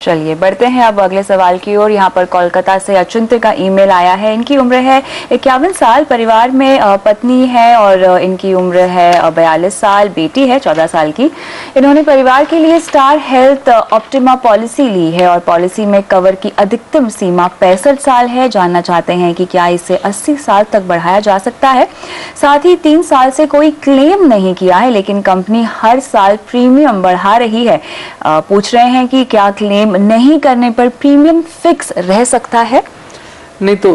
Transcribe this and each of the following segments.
चलिए बढ़ते हैं अब अगले सवाल की ओर। यहाँ पर कोलकाता से अचिंत्य का ईमेल आया है। इनकी उम्र है 51 साल, परिवार में पत्नी है और इनकी उम्र है 42 साल, बेटी है 14 साल की। इन्होंने परिवार के लिए स्टार हेल्थ ऑप्टिमा पॉलिसी ली है और पॉलिसी में कवर की अधिकतम सीमा 65 साल है। जानना चाहते हैं कि क्या इसे 80 साल तक बढ़ाया जा सकता है। साथ ही 3 साल से कोई क्लेम नहीं किया है, लेकिन कंपनी हर साल प्रीमियम बढ़ा रही है। पूछ रहे हैं कि क्या क्लेम नहीं करने पर प्रीमियम फिक्स रह सकता है? नहीं तो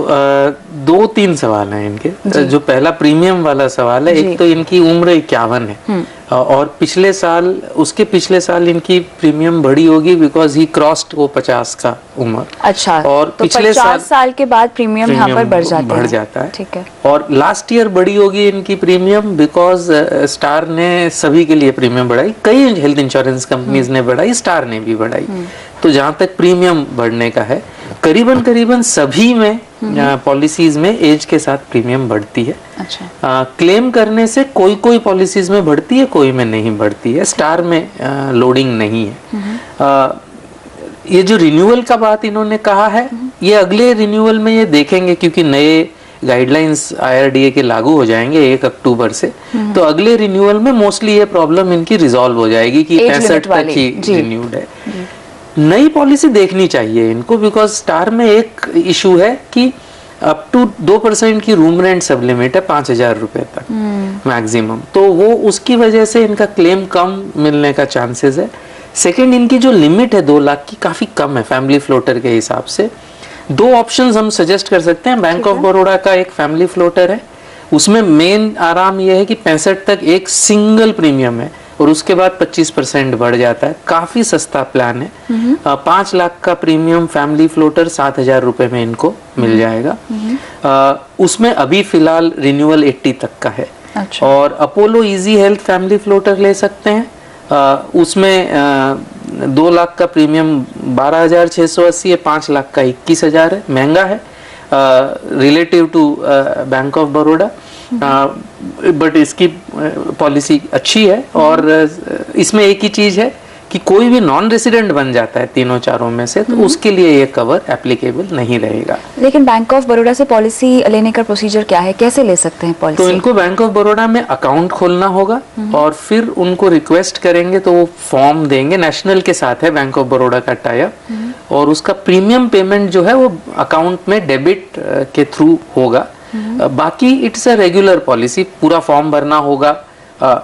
2-3 सवाल हैं इनके। जो पहला प्रीमियम वाला सवाल है, एक तो इनकी उम्र 51 है और उसके पिछले साल इनकी प्रीमियम बढ़ी होगी बिकॉज ही क्रॉस्ड वो 50 का उम्र। अच्छा, और तो पिछले 50 साल के बाद प्रीमियम यहाँ पर बढ़ जाता है। ठीक है। और लास्ट ईयर बढ़ी होगी इनकी प्रीमियम बिकॉज स्टार ने सभी के लिए प्रीमियम बढ़ाई, कई हेल्थ इंश्योरेंस कंपनीज ने बढ़ाई, स्टार ने भी बढ़ाई। तो जहाँ तक प्रीमियम बढ़ने का है, करीबन सभी में पॉलिसीज में एज के साथ प्रीमियम बढ़ती है। अच्छा। क्लेम करने से कोई पॉलिसीज में बढ़ती है, कोई में नहीं बढ़ती है। स्टार में लोडिंग नहीं है। ये जो रिन्यूअल का बात इन्होंने कहा है, ये अगले रिन्यूअल में ये देखेंगे क्योंकि नए गाइडलाइंस IRDA के लागू हो जाएंगे 1 अक्टूबर से। तो अगले रिन्यूअल में मोस्टली ये प्रॉब्लम इनकी रिजॉल्व हो जाएगी कि 65 तक ही रिन्यूड है। नई पॉलिसी देखनी चाहिए इनको बिकॉज स्टार में एक इशू है कि अप टू 2% की रूम रेंट सब लिमिट है 5,000 रुपए तक मैक्सिमम। तो वो उसकी वजह से इनका क्लेम कम मिलने का चांसेस है। सेकंड, इनकी जो लिमिट है 2 लाख की काफी कम है फैमिली फ्लोटर के हिसाब से। 2 ऑप्शंस हम सजेस्ट कर सकते हैं। बैंक ऑफ बड़ौदा का एक फैमिली फ्लोटर है, उसमें मेन आराम यह है कि 65 तक एक सिंगल प्रीमियम है और उसके बाद 25% बढ़ जाता है। काफी सस्ता प्लान है। 5 लाख का प्रीमियम फैमिली फ्लोटर 7,000 रुपए में इनको मिल जाएगा। उसमें अभी फिलहाल रिन्यूअल 80 तक का है। अच्छा। और Apollo easy health family floater ले सकते हैं। उसमें 2 लाख का प्रीमियम 12,680 है, 5 लाख का 21,000 है। महंगा है relative to bank of Baroda, but इसकी पॉलिसी अच्छी है। और इसमें एक ही चीज है कि कोई भी नॉन रेसिडेंट बन जाता है तीनों चारों में से, तो उसके लिए ये कवर एप्लीकेबल नहीं रहेगा। लेकिन बैंक ऑफ बड़ौदा से पॉलिसी लेने का प्रोसीजर क्या है, कैसे ले सकते हैं पॉलिसी? तो इनको बैंक ऑफ बड़ौदा में अकाउंट खोलना होगा और फिर उनको रिक्वेस्ट करेंगे तो वो फॉर्म देंगे। नेशनल के साथ है बैंक ऑफ बड़ौदा का टाई अप, और उसका प्रीमियम पेमेंट जो है वो अकाउंट में डेबिट के थ्रू होगा। बाकी इट्स अ रेगुलर पॉलिसी, पूरा फॉर्म भरना होगा,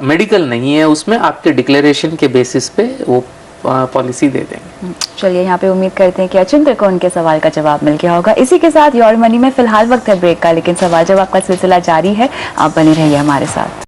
मेडिकल नहीं है उसमें, आपके डिक्लेरेशन के बेसिस पे वो पॉलिसी दे देंगे। चलिए, यहाँ पे उम्मीद करते हैं कि अचिंत्य को उनके सवाल का जवाब मिल गया होगा। इसी के साथ योर मनी में फिलहाल वक्त है ब्रेक का, लेकिन सवाल जवाब का सिलसिला जारी है। आप बने रहिए हमारे साथ।